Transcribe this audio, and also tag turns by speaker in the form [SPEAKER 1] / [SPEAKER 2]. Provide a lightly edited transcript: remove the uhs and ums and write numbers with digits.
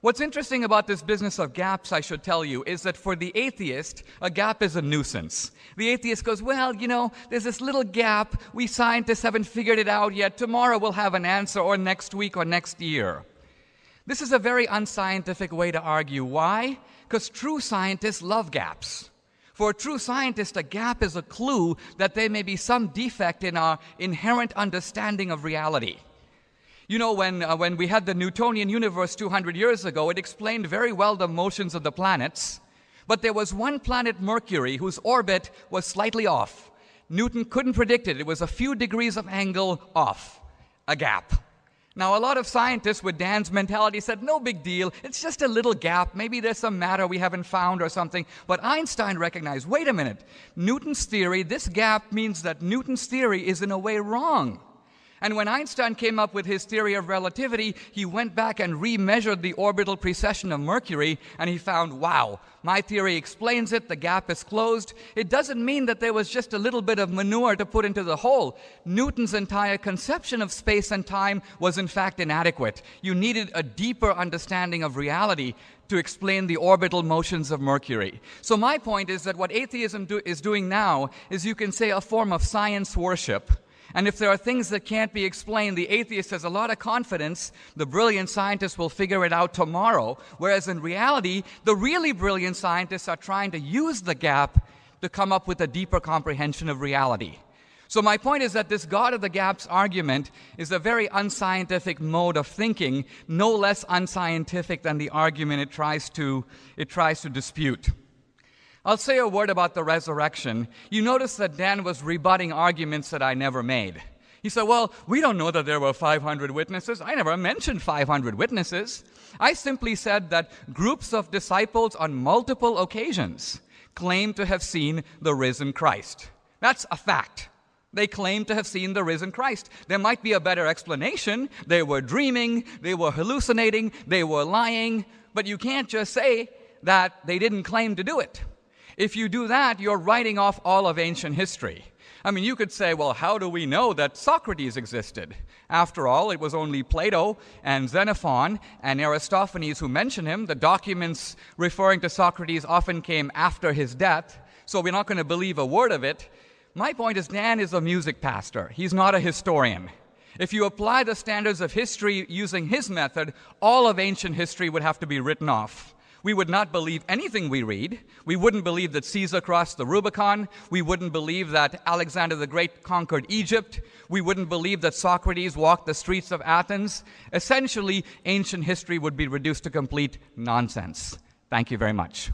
[SPEAKER 1] What's interesting about this business of gaps, I should tell you, is that for the atheist, a gap is a nuisance. The atheist goes, well, there's this little gap. We scientists haven't figured it out yet. Tomorrow we'll have an answer, or next week, or next year. This is a very unscientific way to argue. Why? Because true scientists love gaps. For a true scientist, a gap is a clue that there may be some defect in our inherent understanding of reality. When we had the Newtonian universe 200 years ago, it explained very well the motions of the planets, but there was one planet, Mercury, whose orbit was slightly off. Newton couldn't predict it. It was a few degrees of angle off, a gap. Now, a lot of scientists with Dan's mentality said, no big deal, it's just a little gap, maybe there's some matter we haven't found or something. But Einstein recognized, wait a minute, Newton's theory, this gap means that Newton's theory is in a way wrong. And when Einstein came up with his theory of relativity, he went back and remeasured the orbital precession of Mercury, and he found, wow, my theory explains it, the gap is closed. It doesn't mean that there was just a little bit of manure to put into the hole. Newton's entire conception of space and time was in fact inadequate. You needed a deeper understanding of reality to explain the orbital motions of Mercury. So my point is that what atheism is doing now is, you can say, a form of science worship. And if there are things that can't be explained, the atheist has a lot of confidence the brilliant scientists will figure it out tomorrow, whereas in reality, the really brilliant scientists are trying to use the gap to come up with a deeper comprehension of reality. So my point is that this God of the gaps argument is a very unscientific mode of thinking, no less unscientific than the argument it tries to dispute. I'll say a word about the resurrection. You notice that Dan was rebutting arguments that I never made. He said, well, we don't know that there were 500 witnesses. I never mentioned 500 witnesses. I simply said that groups of disciples on multiple occasions claim to have seen the risen Christ. That's a fact. They claim to have seen the risen Christ. There might be a better explanation. They were dreaming, they were hallucinating, they were lying, but you can't just say that they didn't claim to do it. If you do that, you're writing off all of ancient history. I mean, you could say, well, how do we know that Socrates existed? After all, it was only Plato and Xenophon and Aristophanes who mention him. The documents referring to Socrates often came after his death, so we're not going to believe a word of it. My point is, Dan is a music pastor. He's not a historian. If you apply the standards of history using his method, all of ancient history would have to be written off. We would not believe anything we read. We wouldn't believe that Caesar crossed the Rubicon. We wouldn't believe that Alexander the Great conquered Egypt. We wouldn't believe that Socrates walked the streets of Athens. Essentially, ancient history would be reduced to complete nonsense. Thank you very much.